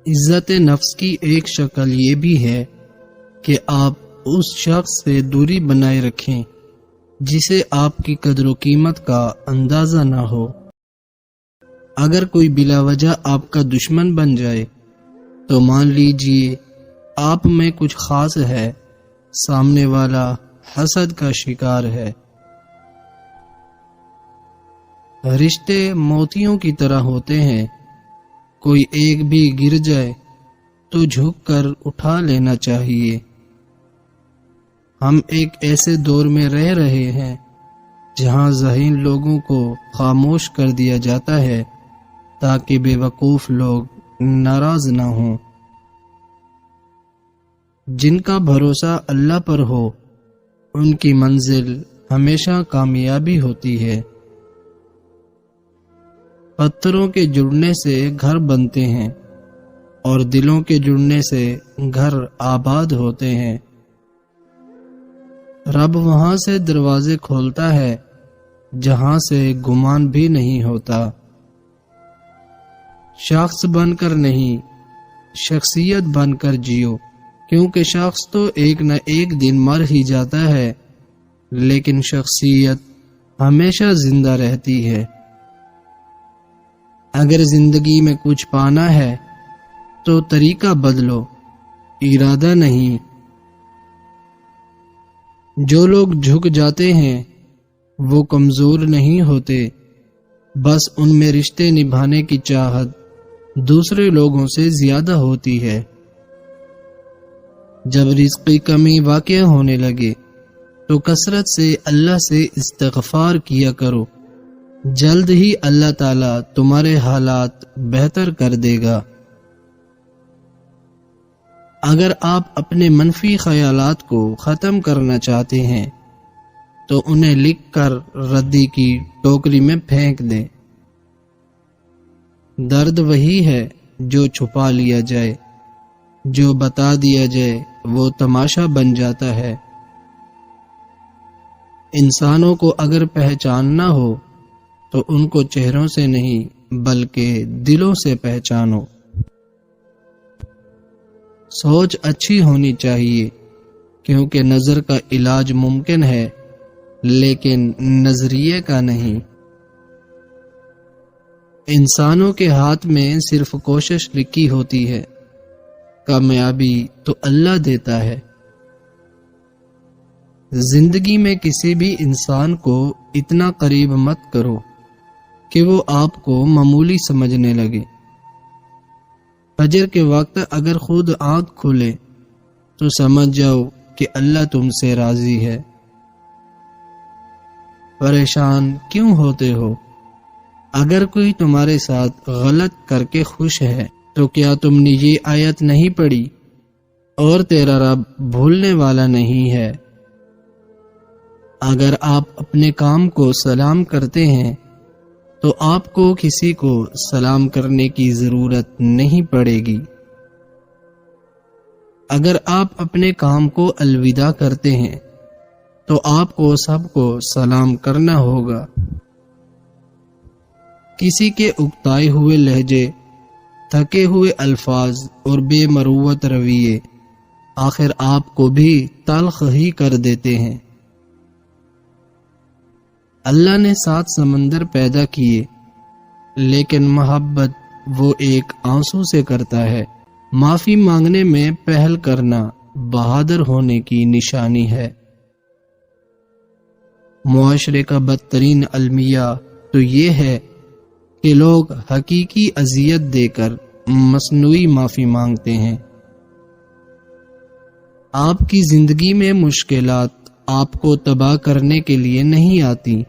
عزت نفس کی ایک شکل یہ بھی ہے کہ آپ اس شخص سے دوری بنائے رکھیں جسے آپ کی قدر و قیمت کا اندازہ نہ ہو۔ اگر کوئی بلا وجہ آپ کا دشمن بن جائے تو مان لیجئے آپ میں کچھ خاص ہے، سامنے والا حسد کا شکار ہے۔ رشتے موتیوں کی طرح ہوتے ہیں، کوئی ایک بھی گر جائے تو جھک کر اٹھا لینا چاہیے۔ ہم ایک ایسے دور میں رہ رہے ہیں جہاں ذہین لوگوں کو خاموش کر دیا جاتا ہے تاکہ بے وقوف لوگ ناراض نہ ہوں۔ جن کا بھروسہ اللہ پر ہو ان کی منزل ہمیشہ کامیابی ہوتی ہے۔ پتھروں کے جڑنے سے گھر بنتے ہیں اور دلوں کے جڑنے سے گھر آباد ہوتے ہیں۔ رب وہاں سے دروازے کھولتا ہے جہاں سے گمان بھی نہیں ہوتا۔ شخص بن کر نہیں، شخصیت بن کر جیو، کیونکہ شخص تو ایک نہ ایک دن مر ہی جاتا ہے، لیکن شخصیت ہمیشہ زندہ رہتی ہے۔ اگر زندگی میں کچھ پانا ہے تو طریقہ بدلو، ارادہ نہیں۔ جو لوگ جھک جاتے ہیں وہ کمزور نہیں ہوتے، بس ان میں رشتے نبھانے کی چاہت دوسرے لوگوں سے زیادہ ہوتی ہے۔ جب رزق کی کمی واقع ہونے لگے تو کثرت سے اللہ سے استغفار کیا کرو، جلد ہی اللہ تعالیٰ تمہارے حالات بہتر کر دے گا۔ اگر آپ اپنے منفی خیالات کو ختم کرنا چاہتے ہیں تو انہیں لکھ کر ردی کی ٹوکری میں پھینک دیں۔ درد وہی ہے جو چھپا لیا جائے، جو بتا دیا جائے وہ تماشا بن جاتا ہے۔ انسانوں کو اگر پہچاننا ہو تو ان کو چہروں سے نہیں بلکہ دلوں سے پہچانو۔ سوچ اچھی ہونی چاہیے کیونکہ نظر کا علاج ممکن ہے لیکن نظریے کا نہیں۔ انسانوں کے ہاتھ میں صرف کوشش لکھی ہوتی ہے، کامیابی تو اللہ دیتا ہے۔ زندگی میں کسی بھی انسان کو اتنا قریب مت کرو کہ وہ آپ کو معمولی سمجھنے لگے۔ فجر کے وقت اگر خود آنکھ کھلے تو سمجھ جاؤ کہ اللہ تم سے راضی ہے۔ پریشان کیوں ہوتے ہو؟ اگر کوئی تمہارے ساتھ غلط کر کے خوش ہے تو کیا تم نے یہ آیت نہیں پڑھی، اور تیرا رب بھولنے والا نہیں ہے؟ اگر آپ اپنے کام کو سلام کرتے ہیں تو آپ کو کسی کو سلام کرنے کی ضرورت نہیں پڑے گی۔ اگر آپ اپنے کام کو الوداع کرتے ہیں تو آپ کو سب کو سلام کرنا ہوگا۔ کسی کے اکتائے ہوئے لہجے، تھکے ہوئے الفاظ اور بے مروت رویے آخر آپ کو بھی تلخ ہی کر دیتے ہیں۔ اللہ نے 7 سمندر پیدا کیے لیکن محبت وہ ایک آنسو سے کرتا ہے۔ معافی مانگنے میں پہل کرنا بہادر ہونے کی نشانی ہے۔ معاشرے کا بدترین المیہ تو یہ ہے کہ لوگ حقیقی اذیت دے کر مصنوعی معافی مانگتے ہیں۔ آپ کی زندگی میں مشکلات آپ کو تباہ کرنے کے لیے نہیں آتی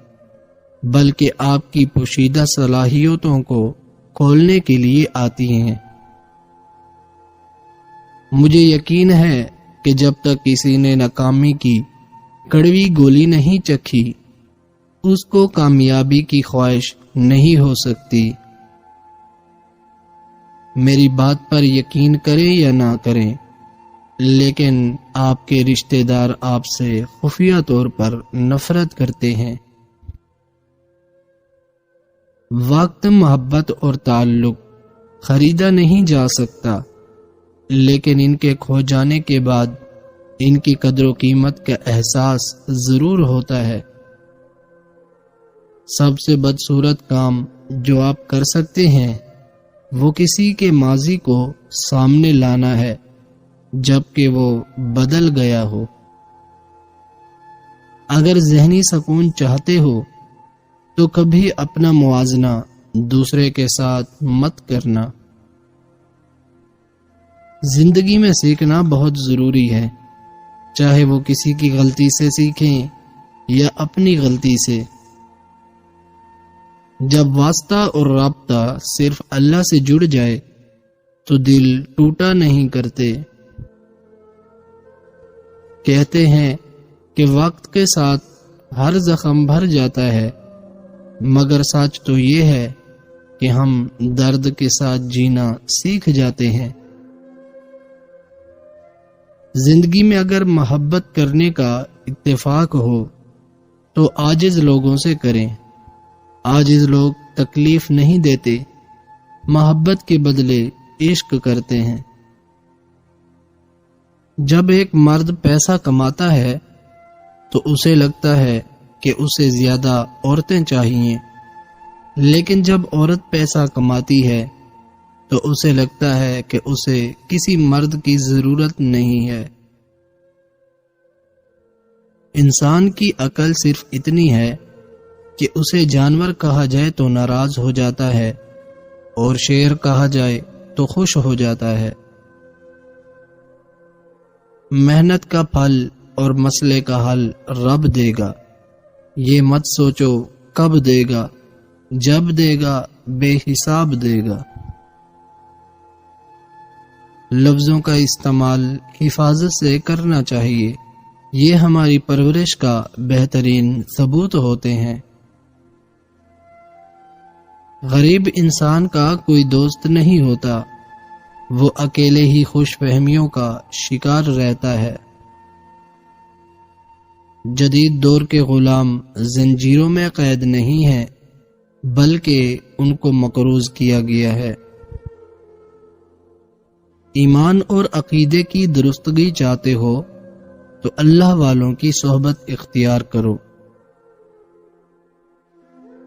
بلکہ آپ کی پوشیدہ صلاحیتوں کو کھولنے کے لیے آتی ہیں۔ مجھے یقین ہے کہ جب تک کسی نے ناکامی کی کڑوی گولی نہیں چکھی اس کو کامیابی کی خواہش نہیں ہو سکتی۔ میری بات پر یقین کریں یا نہ کریں، لیکن آپ کے رشتہ دار آپ سے خفیہ طور پر نفرت کرتے ہیں۔ وقت، محبت اور تعلق خریدا نہیں جا سکتا، لیکن ان کے کھو جانے کے بعد ان کی قدر و قیمت کا احساس ضرور ہوتا ہے۔ سب سے بدصورت کام جو آپ کر سکتے ہیں وہ کسی کے ماضی کو سامنے لانا ہے جبکہ وہ بدل گیا ہو۔ اگر ذہنی سکون چاہتے ہو تو کبھی اپنا موازنہ دوسرے کے ساتھ مت کرنا۔ زندگی میں سیکھنا بہت ضروری ہے، چاہے وہ کسی کی غلطی سے سیکھیں یا اپنی غلطی سے۔ جب واسطہ اور رابطہ صرف اللہ سے جڑ جائے تو دل ٹوٹا نہیں کرتے۔ کہتے ہیں کہ وقت کے ساتھ ہر زخم بھر جاتا ہے، مگر سچ تو یہ ہے کہ ہم درد کے ساتھ جینا سیکھ جاتے ہیں۔ زندگی میں اگر محبت کرنے کا اتفاق ہو تو عاجز لوگوں سے کریں۔ عاجز لوگ تکلیف نہیں دیتے، محبت کے بدلے عشق کرتے ہیں۔ جب ایک مرد پیسہ کماتا ہے تو اسے لگتا ہے کہ اسے زیادہ عورتیں چاہیے، لیکن جب عورت پیسہ کماتی ہے تو اسے لگتا ہے کہ اسے کسی مرد کی ضرورت نہیں ہے۔ انسان کی عقل صرف اتنی ہے کہ اسے جانور کہا جائے تو ناراض ہو جاتا ہے اور شیر کہا جائے تو خوش ہو جاتا ہے۔ محنت کا پھل اور مسئلے کا حل رب دے گا، یہ مت سوچو کب دے گا، جب دے گا بے حساب دے گا۔ لفظوں کا استعمال حفاظت سے کرنا چاہیے، یہ ہماری پرورش کا بہترین ثبوت ہوتے ہیں۔ غریب انسان کا کوئی دوست نہیں ہوتا، وہ اکیلے ہی خوش فہمیوں کا شکار رہتا ہے۔ جدید دور کے غلام زنجیروں میں قید نہیں ہیں، بلکہ ان کو مقروض کیا گیا ہے۔ ایمان اور عقیدے کی درستگی چاہتے ہو تو اللہ والوں کی صحبت اختیار کرو۔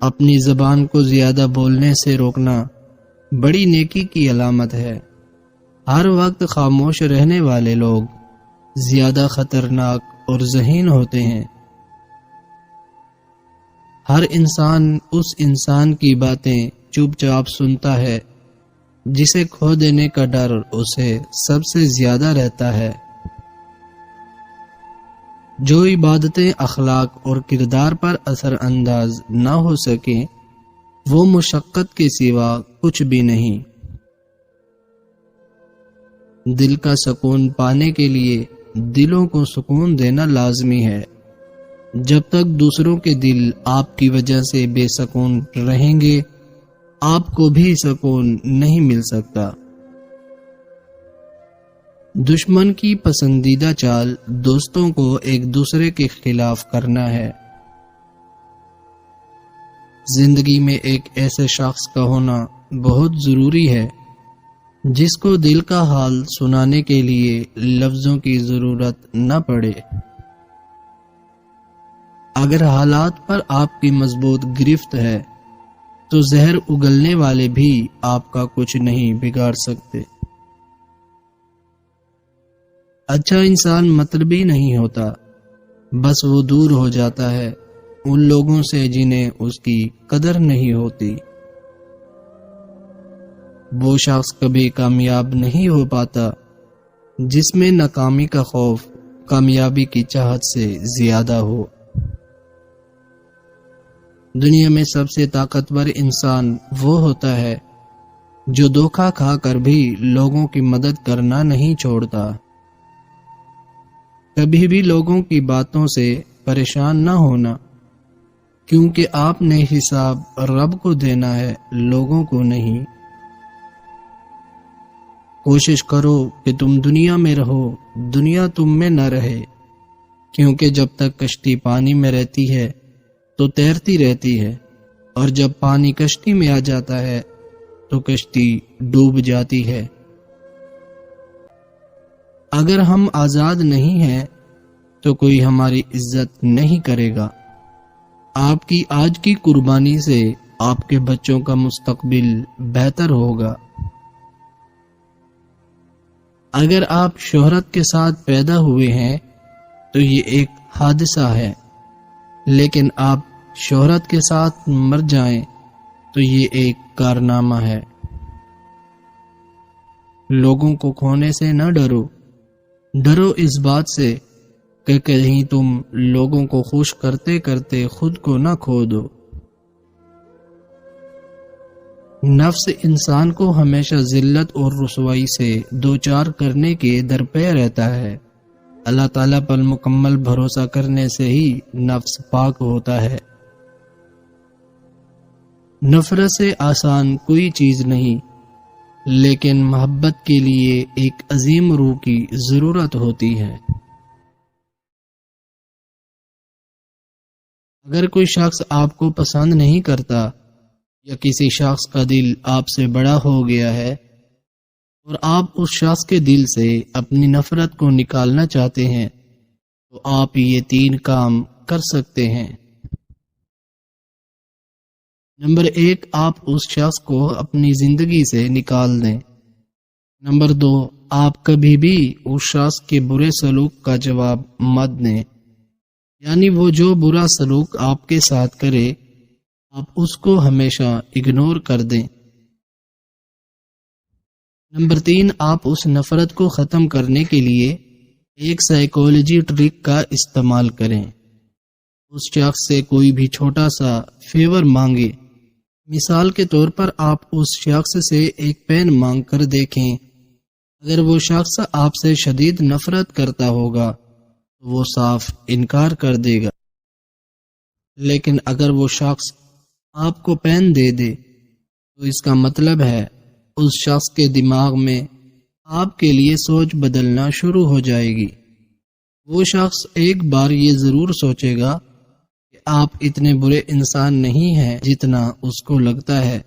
اپنی زبان کو زیادہ بولنے سے روکنا بڑی نیکی کی علامت ہے۔ ہر وقت خاموش رہنے والے لوگ زیادہ خطرناک اور ذہین ہوتے ہیں۔ ہر انسان اس انسان کی باتیں چپ چاپ سنتا ہے جسے کھو دینے کا ڈر اسے سب سے زیادہ رہتا ہے۔ جو عبادتیں اخلاق اور کردار پر اثر انداز نہ ہو سکیں وہ مشقت کے سوا کچھ بھی نہیں۔ دل کا سکون پانے کے لیے دلوں کو سکون دینا لازمی ہے۔ جب تک دوسروں کے دل آپ کی وجہ سے بے سکون رہیں گے آپ کو بھی سکون نہیں مل سکتا۔ دشمن کی پسندیدہ چال دوستوں کو ایک دوسرے کے خلاف کرنا ہے۔ زندگی میں ایک ایسے شخص کا ہونا بہت ضروری ہے جس کو دل کا حال سنانے کے لیے لفظوں کی ضرورت نہ پڑے۔ اگر حالات پر آپ کی مضبوط گرفت ہے تو زہر اگلنے والے بھی آپ کا کچھ نہیں بگاڑ سکتے۔ اچھا انسان مطلبی نہیں ہوتا، بس وہ دور ہو جاتا ہے ان لوگوں سے جنہیں اس کی قدر نہیں ہوتی۔ وہ شخص کبھی کامیاب نہیں ہو پاتا جس میں ناکامی کا خوف کامیابی کی چاہت سے زیادہ ہو۔ دنیا میں سب سے طاقتور انسان وہ ہوتا ہے جو دھوکہ کھا کر بھی لوگوں کی مدد کرنا نہیں چھوڑتا۔ کبھی بھی لوگوں کی باتوں سے پریشان نہ ہونا، کیونکہ آپ نے حساب رب کو دینا ہے، لوگوں کو نہیں۔ کوشش کرو کہ تم دنیا میں رہو، دنیا تم میں نہ رہے، کیونکہ جب تک کشتی پانی میں رہتی ہے تو تیرتی رہتی ہے، اور جب پانی کشتی میں آ جاتا ہے تو کشتی ڈوب جاتی ہے۔ اگر ہم آزاد نہیں ہیں تو کوئی ہماری عزت نہیں کرے گا۔ آپ کی آج کی قربانی سے آپ کے بچوں کا مستقبل بہتر ہوگا۔ اگر آپ شہرت کے ساتھ پیدا ہوئے ہیں تو یہ ایک حادثہ ہے، لیکن آپ شہرت کے ساتھ مر جائیں تو یہ ایک کارنامہ ہے۔ لوگوں کو کھونے سے نہ ڈرو، ڈرو اس بات سے کہ کہیں تم لوگوں کو خوش کرتے کرتے خود کو نہ کھو دو۔ نفس انسان کو ہمیشہ ذلت اور رسوائی سے دوچار کرنے کے درپے رہتا ہے۔ اللہ تعالیٰ پر مکمل بھروسہ کرنے سے ہی نفس پاک ہوتا ہے۔ نفرت سے آسان کوئی چیز نہیں، لیکن محبت کے لیے ایک عظیم روح کی ضرورت ہوتی ہے۔ اگر کوئی شخص آپ کو پسند نہیں کرتا یا کسی شخص کا دل آپ سے بڑا ہو گیا ہے اور آپ اس شخص کے دل سے اپنی نفرت کو نکالنا چاہتے ہیں تو آپ یہ 3 کام کر سکتے ہیں۔ نمبر 1، آپ اس شخص کو اپنی زندگی سے نکال دیں۔ نمبر 2، آپ کبھی بھی اس شخص کے برے سلوک کا جواب مت دیں، یعنی وہ جو برا سلوک آپ کے ساتھ کرے آپ اس کو ہمیشہ اگنور کر دیں۔ نمبر 3، آپ اس نفرت کو ختم کرنے کے لیے ایک سائیکالوجی ٹرک کا استعمال کریں۔ اس شخص سے کوئی بھی چھوٹا سا فیور مانگے، مثال کے طور پر آپ اس شخص سے ایک پین مانگ کر دیکھیں۔ اگر وہ شخص آپ سے شدید نفرت کرتا ہوگا تو وہ صاف انکار کر دے گا، لیکن اگر وہ شخص آپ کو پین دے دے تو اس کا مطلب ہے اس شخص کے دماغ میں آپ کے لیے سوچ بدلنا شروع ہو جائے گی۔ وہ شخص ایک بار یہ ضرور سوچے گا کہ آپ اتنے برے انسان نہیں ہیں جتنا اس کو لگتا ہے،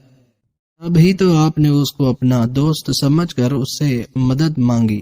ابھی تو آپ نے اس کو اپنا دوست سمجھ کر اس سے مدد مانگی۔